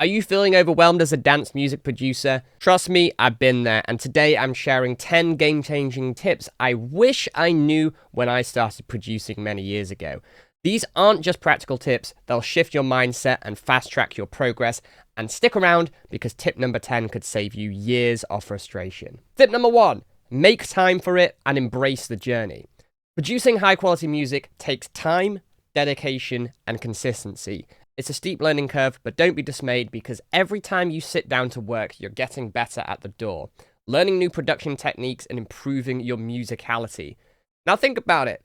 Are you feeling overwhelmed as a dance music producer? Trust me, I've been there, and today I'm sharing 10 game-changing tips I wish I knew when I started producing many years ago. These aren't just practical tips, they'll shift your mindset and fast-track your progress, and stick around because tip number 10 could save you years of frustration. Tip number 1, make time for it and embrace the journey. Producing high-quality music takes time, dedication, and consistency. It's a steep learning curve, but don't be dismayed because every time you sit down to work, you're getting better at the door, learning new production techniques and improving your musicality. Now think about it.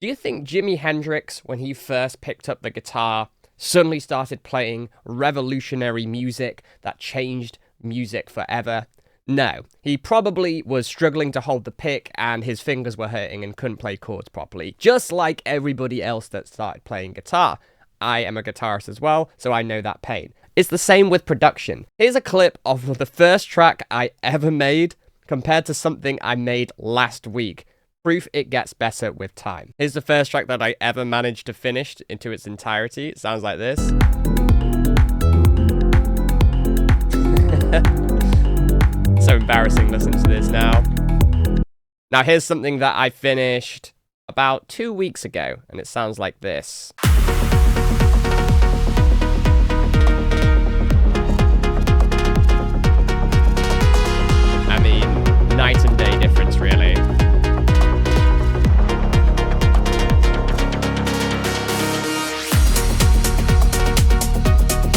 Do you think Jimi Hendrix, when he first picked up the guitar, suddenly started playing revolutionary music that changed music forever? No, he probably was struggling to hold the pick and his fingers were hurting and couldn't play chords properly, just like everybody else that started playing guitar. I am a guitarist as well, so I know that pain. It's the same with production. Here's a clip of the first track I ever made compared to something I made last week. Proof it gets better with time. Here's the first track that I ever managed to finish into its entirety. It sounds like this. So embarrassing listening to this now. Now here's something that I finished about 2 weeks ago, and it sounds like this. I mean, night and day difference, really.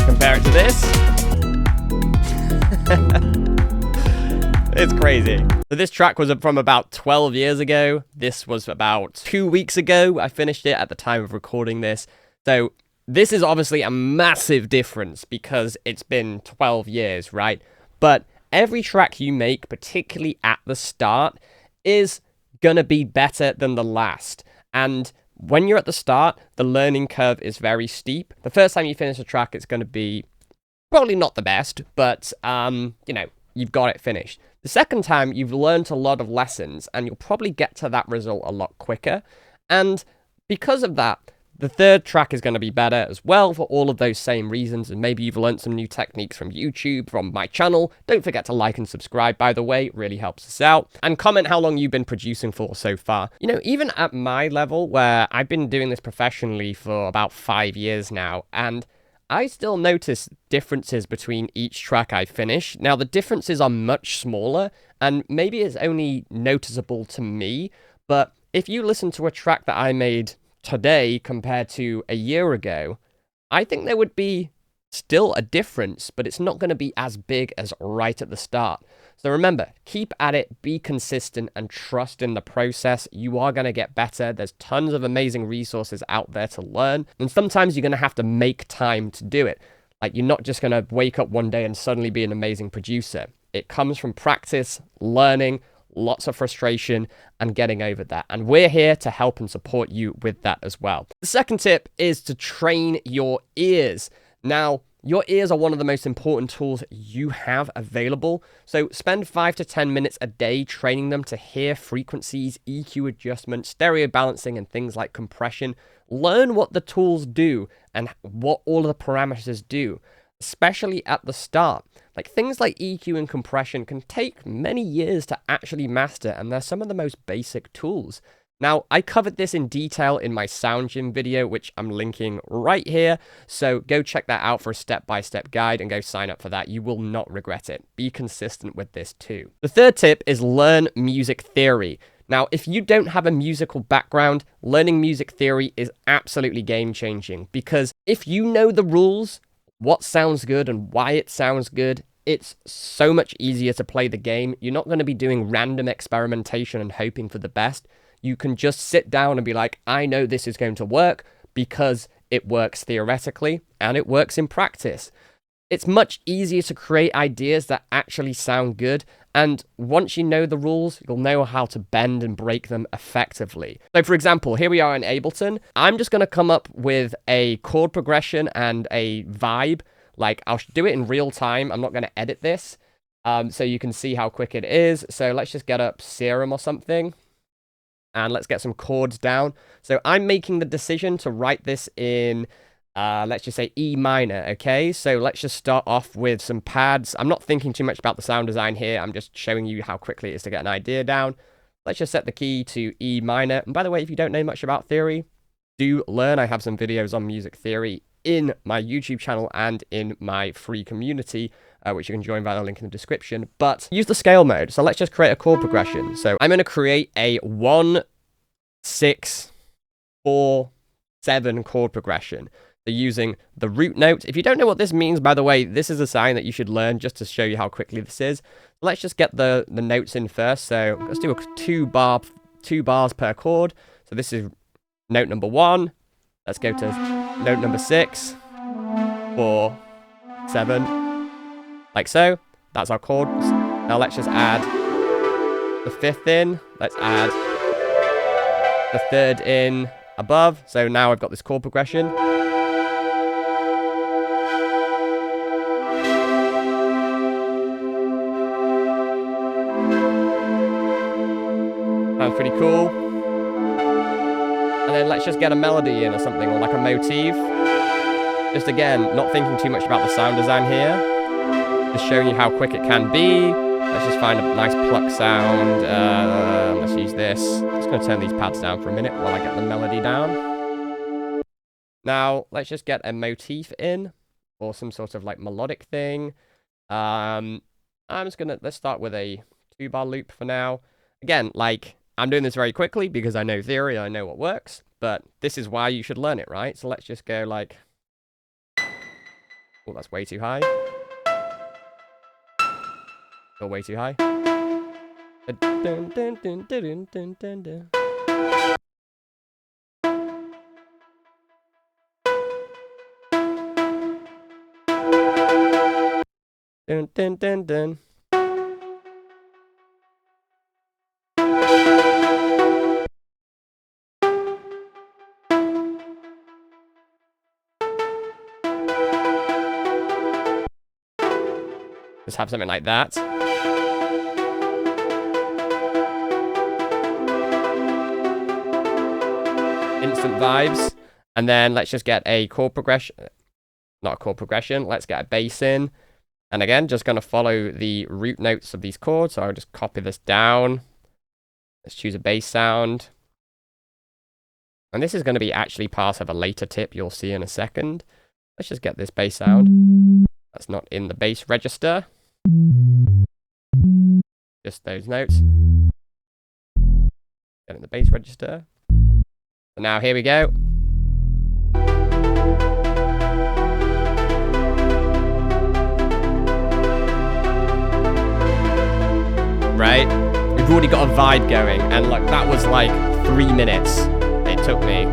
Compare it to this. It's crazy. So this track was from about 12 years ago. This was about 2 weeks ago. I finished it at the time of recording this. So this is obviously a massive difference because it's been 12 years, right? But every track you make, particularly at the start, is gonna be better than the last. And when you're at the start, the learning curve is very steep. The first time you finish a track, it's gonna be probably not the best, but, you've got it finished. The second time, you've learned a lot of lessons, and you'll probably get to that result a lot quicker. And because of that, the third track is going to be better as well for all of those same reasons, and maybe you've learned some new techniques from YouTube, from my channel. Don't forget to like and subscribe, by the way, it really helps us out. And comment how long you've been producing for so far. Even at my level, where I've been doing this professionally for about 5 years now, and I still notice differences between each track I finish. Now, the differences are much smaller, and maybe it's only noticeable to me, but if you listen to a track that I made today compared to a year ago, I think there would be still a difference, but it's not going to be as big as right at the start. So remember, keep at it, be consistent, and trust in the process. You are going to get better. There's tons of amazing resources out there to learn, and sometimes you're going to have to make time to do it. Like, you're not just going to wake up one day and suddenly be an amazing producer. It comes from practice, learning, lots of frustration, and getting over that. And we're here to help and support you with that as well. The second tip is to train your ears. Now, your ears are one of the most important tools you have available, so spend 5 to 10 minutes a day training them to hear frequencies, EQ adjustment, stereo balancing, and things like compression. Learn what the tools do and what all of the parameters do, especially at the start. Like, things like EQ and compression can take many years to actually master, and they're some of the most basic tools. Now, I covered this in detail in my Sound Gym video, which I'm linking right here, so go check that out for a step-by-step guide and go sign up for that. You will not regret it. Be consistent with this too. The third tip is learn music theory. Now, if you don't have a musical background, learning music theory is absolutely game-changing, because if you know the rules, what sounds good and why it sounds good, it's so much easier to play the game. You're not going to be doing random experimentation and hoping for the best. You can just sit down and be like, I know this is going to work because it works theoretically and it works in practice. It's much easier to create ideas that actually sound good, and once you know the rules, you'll know how to bend and break them effectively. So for example, here we are in Ableton. I'm just going to come up with a chord progression and a vibe. Like, I'll do it in real time. I'm not going to edit this, so you can see how quick it is. So let's just get up Serum or something. And let's get some chords down. So I'm making the decision to write this in let's just say E minor, okay? So let's just start off with some pads. I'm not thinking too much about the sound design here. I'm just showing you how quickly it is to get an idea down. Let's just set the key to E minor. And by the way, if you don't know much about theory, do learn. I have some videos on music theory in my YouTube channel and in my free community, which you can join via the link in the description. But use the scale mode. So let's just create a chord progression. So I'm going to create a 1, 6, 4, 7 chord progression. So using the root note. If you don't know what this means, by the way, this is a sign that you should learn just to show you how quickly this is. Let's just get the notes in first. So let's do a 2 bars per chord. So this is note number 1. Let's go to note number 6, 4, 7, like so. That's our chords. Now let's just add the 5th in. Let's add the 3rd in above. So now I've got this chord progression. Sounds pretty cool. And then let's just get a melody in or something, or like a motif. Just again, not thinking too much about the sound design here. Just showing you how quick it can be. Let's just find a nice pluck sound. Let's use this. I'm just going to turn these pads down for a minute while I get the melody down. Now, let's just get a motif in, or some sort of like melodic thing. I'm just going to, let's start with a 2-bar loop for now. Again, like, I'm doing this very quickly because I know theory, I know what works, but this is why you should learn it, right? So let's just go like... Oh, that's way too high. Still way too high. Dun, dun, dun, dun. Just have something like that. Instant vibes. And then let's just get a chord progression. Not a chord progression. Let's get a bass in. And again, just going to follow the root notes of these chords. So I'll just copy this down. Let's choose a bass sound. And this is going to be actually part of a later tip you'll see in a second. Let's just get this bass sound. That's not in the bass register. Just those notes. Get in the bass register. So now here we go. Right? We've already got a vibe going, and like that was like 3 minutes it took me.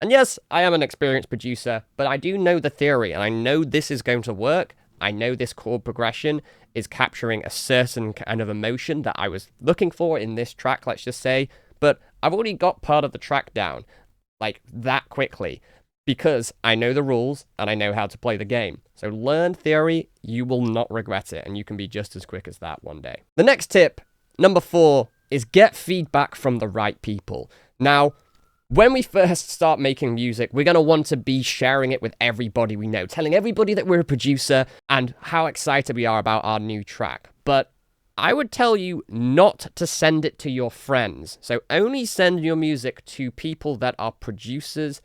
And yes, I am an experienced producer, but I do know the theory, and I know this is going to work. I know this chord progression is capturing a certain kind of emotion that I was looking for in this track, let's just say, but I've already got part of the track down, like that quickly, because I know the rules and I know how to play the game. So learn theory, you will not regret it, and you can be just as quick as that one day. The next tip, number 4, is get feedback from the right people. Now, when we first start making music, we're going to want to be sharing it with everybody we know, telling everybody that we're a producer and how excited we are about our new track. But I would tell you not to send it to your friends. So only send your music to people that are producers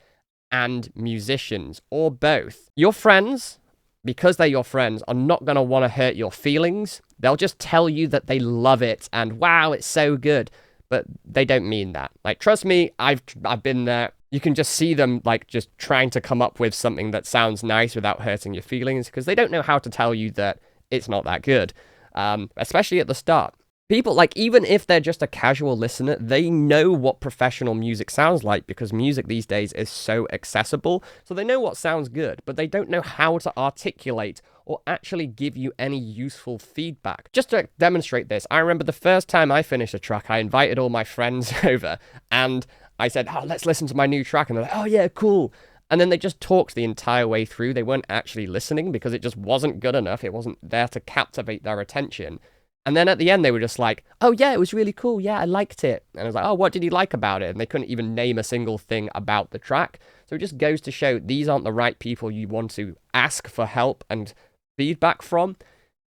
and musicians, or both. Your friends, because they're your friends, are not going to want to hurt your feelings. They'll just tell you that they love it and wow, it's so good. But they don't mean that. Like, trust me, I've been there. You can just see them, like, just trying to come up with something that sounds nice without hurting your feelings, because they don't know how to tell you that it's not that good, especially at the start. People, like, even if they're just a casual listener, they know what professional music sounds like, because music these days is so accessible. So they know what sounds good, but they don't know how to articulate or actually give you any useful feedback. Just to demonstrate this, I remember the first time I finished a track, I invited all my friends over, and I said, oh, let's listen to my new track. And they're like, oh yeah, cool. And then they just talked the entire way through. They weren't actually listening because it just wasn't good enough. It wasn't there to captivate their attention. And then at the end, they were just like, oh yeah, it was really cool. Yeah, I liked it. And I was like, oh, what did you like about it? And they couldn't even name a single thing about the track. So it just goes to show these aren't the right people you want to ask for help and feedback from.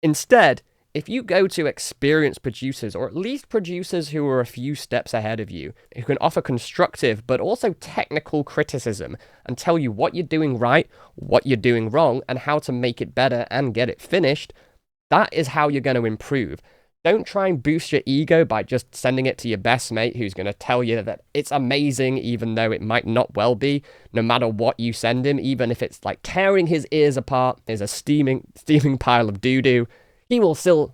Instead, if you go to experienced producers, or at least producers who are a few steps ahead of you, who can offer constructive but also technical criticism and tell you what you're doing right, what you're doing wrong, and how to make it better and get it finished, that is how you're going to improve. Don't try and boost your ego by just sending it to your best mate who's going to tell you that it's amazing, even though it might not well be, no matter what you send him, even if it's like tearing his ears apart, there's a steaming pile of doo-doo. They will still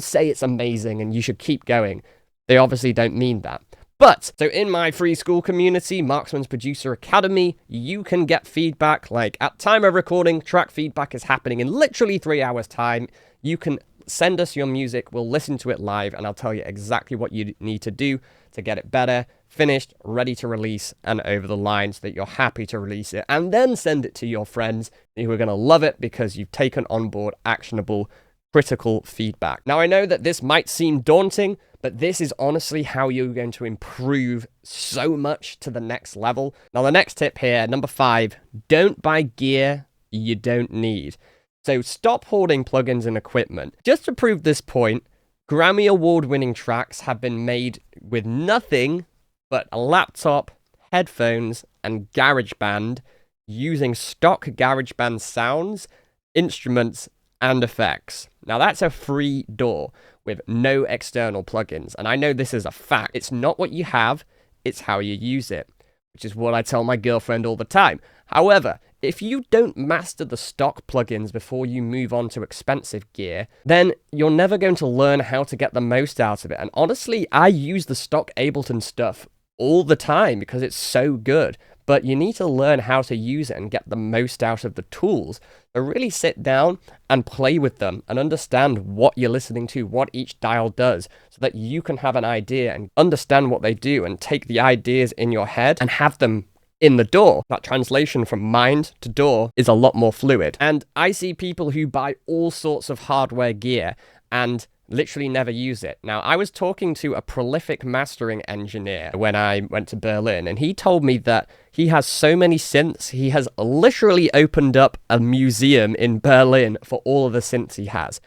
say it's amazing and you should keep going. They obviously don't mean that. But, so in my free school community, Marksman's Producer Academy, you can get feedback. Like, at time of recording, track feedback is happening in literally 3 hours' time. You can send us your music, we'll listen to it live, and I'll tell you exactly what you need to do to get it better, finished, ready to release, and over the line so that you're happy to release it. And then send it to your friends who are going to love it because you've taken on board actionable critical feedback. Now, I know that this might seem daunting, but this is honestly how you're going to improve so much to the next level. Now, the next tip here, number 5, don't buy gear you don't need. So stop hoarding plugins and equipment. Just to prove this point, Grammy Award-winning tracks have been made with nothing but a laptop, headphones, and GarageBand using stock GarageBand sounds, instruments, and effects. Now that's a free DAW with no external plugins, and I know this is a fact. It's not what you have, it's how you use it, which is what I tell my girlfriend all the time. However, if you don't master the stock plugins before you move on to expensive gear, then you're never going to learn how to get the most out of it. And honestly, I use the stock Ableton stuff all the time because it's so good. But you need to learn how to use it and get the most out of the tools. So really sit down and play with them and understand what you're listening to, what each dial does, so that you can have an idea and understand what they do and take the ideas in your head and have them in the DAW. That translation from mind to DAW is a lot more fluid. And I see people who buy all sorts of hardware gear and literally never use it. Now, I was talking to a prolific mastering engineer when I went to Berlin, and he told me that he has so many synths, he has literally opened up a museum in Berlin for all of the synths he has.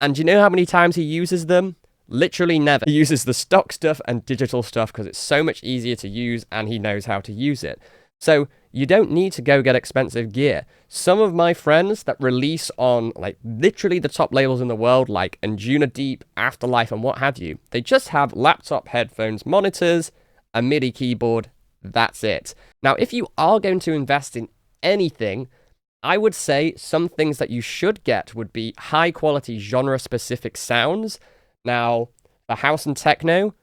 And do you know how many times he uses them? Literally never. He uses the stock stuff and digital stuff because it's so much easier to use and he knows how to use it. So you don't need to go get expensive gear. Some of my friends that release on like literally the top labels in the world, like Anjuna Deep, Afterlife, and what have you, they just have laptop headphones, monitors, a MIDI keyboard. That's it. Now, if you are going to invest in anything, I would say some things that you should get would be high quality genre specific sounds. Now, for house and techno,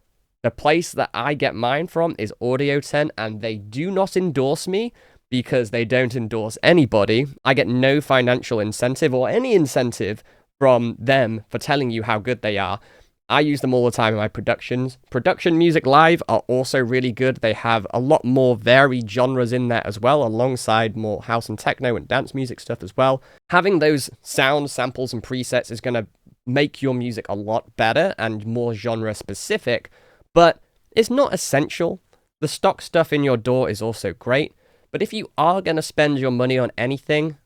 the place that I get mine from is Audio 10, and they do not endorse me because they don't endorse anybody. I get no financial incentive or any incentive from them for telling you how good they are. I use them all the time in my productions. Production Music Live are also really good. They have a lot more varied genres in there as well, alongside more house and techno and dance music stuff as well. Having those sounds, samples, and presets is going to make your music a lot better and more genre specific, but it's not essential. The stock stuff in your DAW is also great, but if you are going to spend your money on anything,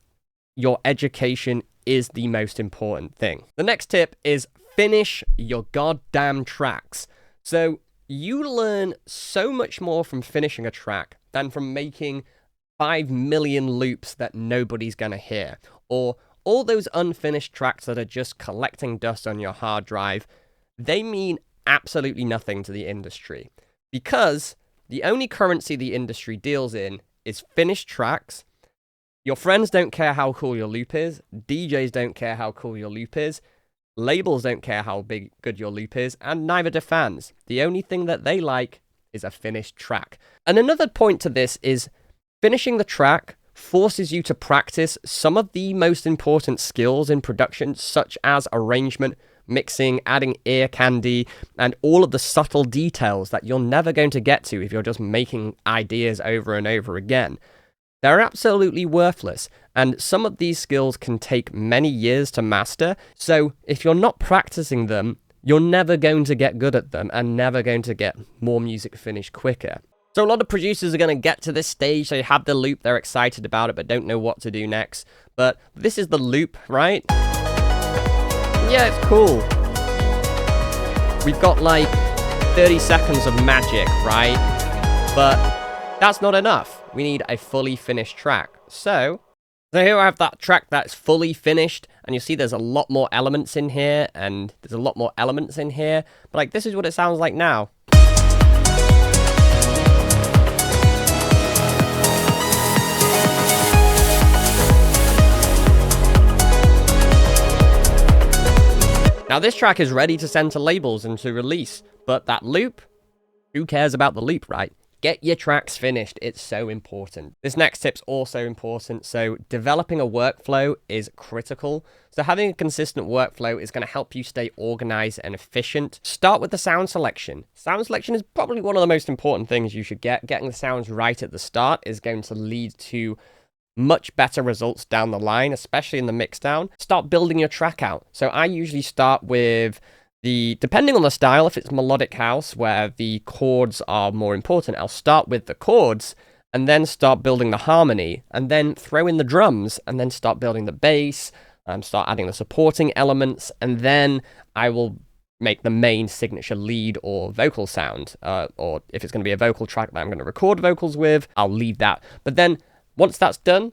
your education is the most important thing. The next tip is finish your goddamn tracks. So you learn so much more from finishing a track than from making 5 million loops that nobody's going to hear, or all those unfinished tracks that are just collecting dust on your hard drive. They mean absolutely nothing to the industry, because the only currency the industry deals in is finished tracks. Your friends don't care how cool your loop is, DJs don't care how cool your loop is, labels don't care how good your loop is, and neither do fans. The only thing that they like is a finished track. And another point to this is finishing the track forces you to practice some of the most important skills in production, such as arrangement, mixing, adding ear candy, and all of the subtle details that you're never going to get to if you're just making ideas over and over again. They're absolutely worthless, and some of these skills can take many years to master, so if you're not practicing them, you're never going to get good at them and never going to get more music finished quicker. So a lot of producers are going to get to this stage, they have the loop, they're excited about it, but don't know what to do next. But this is the loop, right? Yeah, it's cool. We've got like 30 seconds of magic, right? But that's not enough. We need a fully finished track. So here I have that track that's fully finished, and you see there's a lot more elements in here, and there's a lot more elements in here. But like, this is what it sounds like now. Now this track is ready to send to labels and to release, but that loop, who cares about the loop, right? Get your tracks finished, it's so important. This next tip's also important, so developing a workflow is critical. So having a consistent workflow is going to help you stay organized and efficient. Start with the sound selection. Sound selection is probably one of the most important things you should get. Getting the sounds right at the start is going to lead to much better results down the line, especially in the mixdown. Start building your track out. So I usually start with depending on the style, if it's melodic house where the chords are more important, I'll start with the chords and then start building the harmony and then throw in the drums and then start building the bass, start adding the supporting elements, and then I will make the main signature lead or vocal sound, or if it's going to be a vocal track that I'm going to record vocals with, I'll leave that. But then once that's done,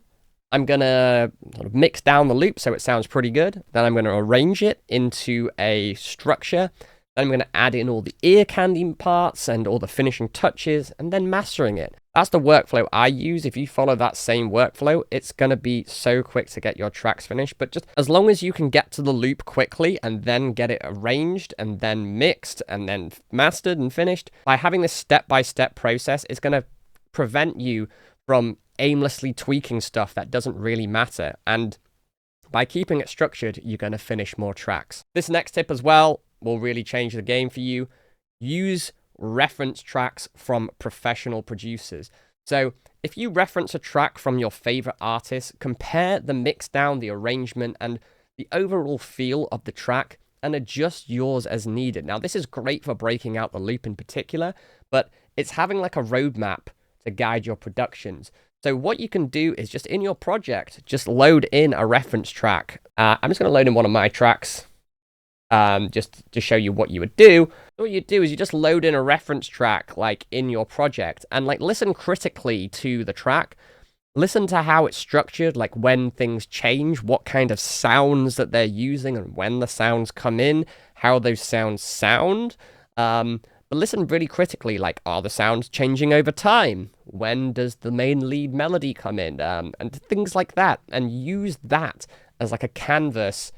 I'm going to sort of mix down the loop so it sounds pretty good. Then I'm going to arrange it into a structure. Then I'm going to add in all the ear candy parts and all the finishing touches, and then mastering it. That's the workflow I use. If you follow that same workflow, it's going to be so quick to get your tracks finished. But just as long as you can get to the loop quickly and then get it arranged and then mixed and then mastered and finished, by having this step-by-step process, it's going to prevent you from aimlessly tweaking stuff that doesn't really matter. And by keeping it structured, you're going to finish more tracks. This next tip as well will really change the game for you. Use reference tracks from professional producers. So if you reference a track from your favorite artist, compare the mix down, the arrangement, and the overall feel of the track, and adjust yours as needed. Now, this is great for breaking out the loop in particular, but it's having like a roadmap to guide your productions. So what you can do is just in your project, just load in a reference track. I'm just going to load in one of my tracks just to show you what you would do. What you do is you just load in a reference track like in your project and like listen critically to the track. Listen to how it's structured, like when things change, what kind of sounds that they're using and when the sounds come in, how those sounds sound. But listen really critically, like, are the sounds changing over time? When does the main lead melody come in? And things like that. And use that as like a canvas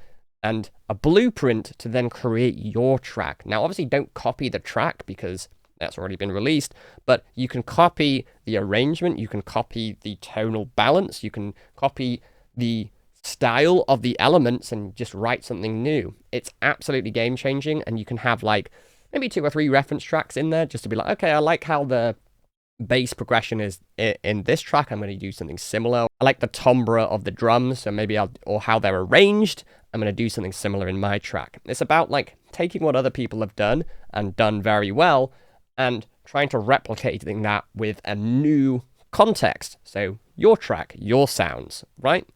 and a blueprint to then create your track. Now, obviously, don't copy the track because that's already been released, but you can copy the arrangement, you can copy the tonal balance, you can copy the style of the elements and just write something new. It's absolutely game-changing, and you can have like maybe 2 or 3 reference tracks in there just to be like, okay, I like how the bass progression is in this track. I'm going to do something similar. I like the timbre of the drums, so maybe or how they're arranged. I'm going to do something similar in my track. It's about like taking what other people have done and done very well and trying to replicate that with a new context. So your track, your sounds, right?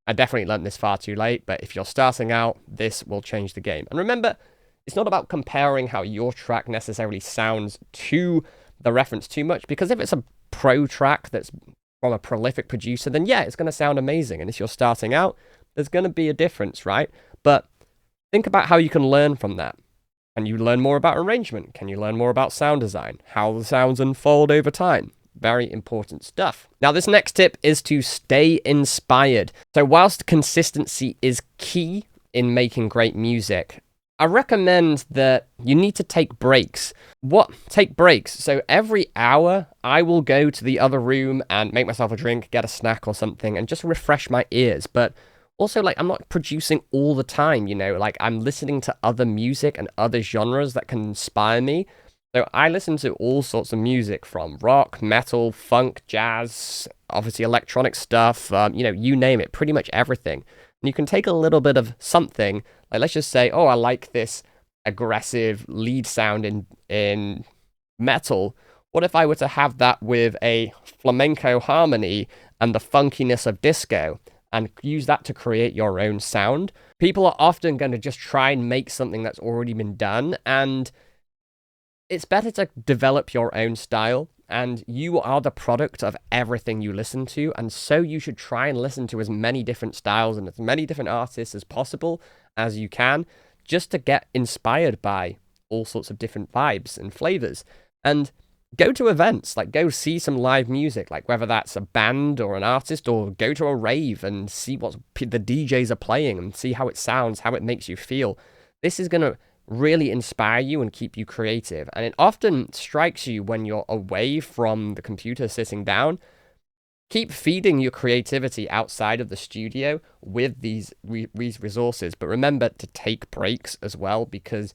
I definitely learned this far too late, but if you're starting out, this will change the game. And remember, it's not about comparing how your track necessarily sounds to the reference too much, because if it's a pro track that's from a prolific producer, then yeah, it's going to sound amazing. And if you're starting out, there's going to be a difference, right? But think about how you can learn from that. Can you learn more about arrangement? Can you learn more about sound design? How the sounds unfold over time? Very important stuff. Now, this next tip is to stay inspired. So whilst consistency is key in making great music, I recommend that you need to take breaks. Take breaks. So every hour, I will go to the other room and make myself a drink, get a snack or something, and just refresh my ears. But also, like, I'm not producing all the time, you know? Like, I'm listening to other music and other genres that can inspire me. So I listen to all sorts of music, from rock, metal, funk, jazz, obviously electronic stuff, you name it, pretty much everything. And you can take a little bit of something, like let's just say, oh, I like this aggressive lead sound in metal. What if I were to have that with a flamenco harmony and the funkiness of disco and use that to create your own sound? People are often going to just try and make something that's already been done, and it's better to develop your own style. And you are the product of everything you listen to, and so you should try and listen to as many different styles and as many different artists as possible as you can, just to get inspired by all sorts of different vibes and flavors. And go to events, like go see some live music, like whether that's a band or an artist, or go to a rave and see what the DJs are playing and see how it sounds, how it makes you feel. This is going to really inspire you and keep you creative. And it often strikes you when you're away from the computer sitting down. Keep feeding your creativity outside of the studio with these resources, but remember to take breaks as well, because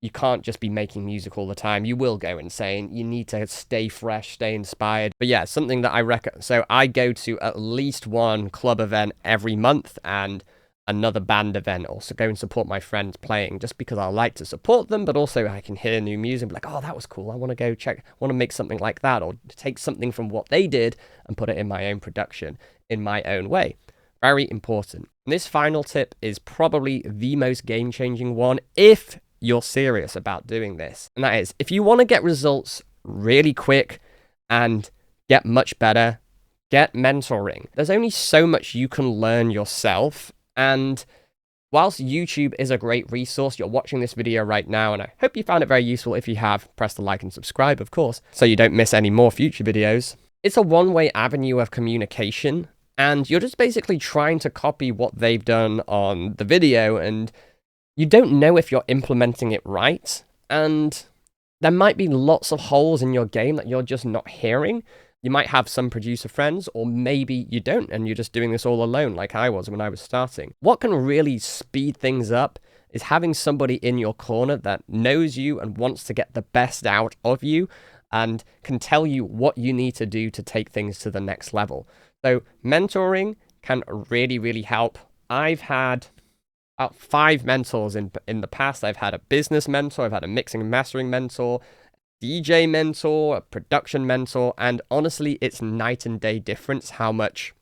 you can't just be making music all the time. You will go insane. You need to stay fresh, stay inspired. But yeah, something that I reckon. So I go to at least one club event every month and another band event. Also go and support my friends playing, just because I like to support them, but also I can hear new music and be like, oh, that was cool. I want to go check, I want to make something like that, or take something from what they did and put it in my own production in my own way. Very important. And this final tip is probably the most game-changing one if you're serious about doing this. And that is, if you want to get results really quick and get much better, get mentoring. There's only so much you can learn yourself. And whilst YouTube is a great resource, you're watching this video right now, and I hope you found it very useful. If you have, press the like and subscribe, of course, so you don't miss any more future videos. It's a one-way avenue of communication, and you're just basically trying to copy what they've done on the video, and you don't know if you're implementing it right, and there might be lots of holes in your game that you're just not hearing. You might have some producer friends, or maybe you don't, and you're just doing this all alone like I was when I was starting. What can really speed things up is having somebody in your corner that knows you and wants to get the best out of you and can tell you what you need to do to take things to the next level. So mentoring can really, really help. I've had about 5 mentors in the past. I've had a business mentor, I've had a mixing and mastering mentor, DJ mentor, a production mentor, and honestly, it's night and day difference how much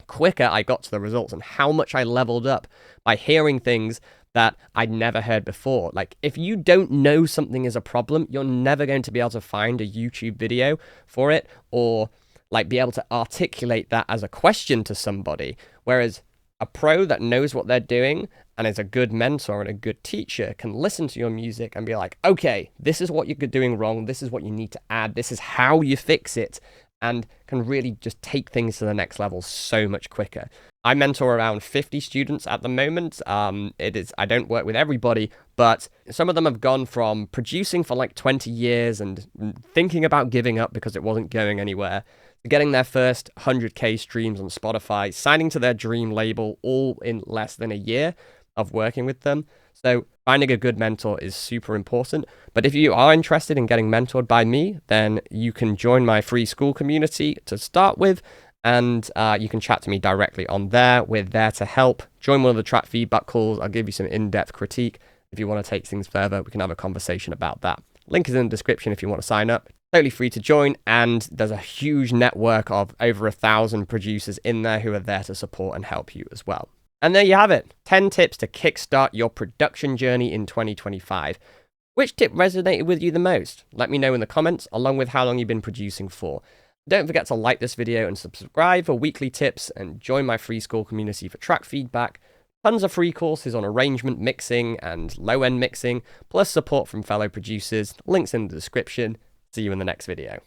quicker I got to the results and how much I leveled up by hearing things that I'd never heard before. Like, if you don't know something is a problem, you're never going to be able to find a YouTube video for it, or like be able to articulate that as a question to somebody. Whereas a pro that knows what they're doing and is a good mentor and a good teacher can listen to your music and be like, okay, this is what you're doing wrong, this is what you need to add, this is how you fix it, and can really just take things to the next level so much quicker. I mentor around 50 students at the moment. I don't work with everybody, but some of them have gone from producing for like 20 years and thinking about giving up because it wasn't going anywhere, getting their first 100K streams on Spotify, signing to their dream label, all in less than a year of working with them. So finding a good mentor is super important. But if you are interested in getting mentored by me, then you can join my free school community to start with, and you can chat to me directly on there. We're there to help. Join one of the track feedback calls. I'll give you some in-depth critique. If you want to take things further, we can have a conversation about that. Link is in the description if you want to sign up. Totally free to join, and there's a huge network of over 1,000 producers in there who are there to support and help you as well. And there you have it, 10 tips to kickstart your production journey in 2025. Which tip resonated with you the most? Let me know in the comments, along with how long you've been producing for. Don't forget to like this video and subscribe for weekly tips, and join my free school community for track feedback. Tons of free courses on arrangement, mixing, and low-end mixing, plus support from fellow producers. Links in the description. See you in the next video.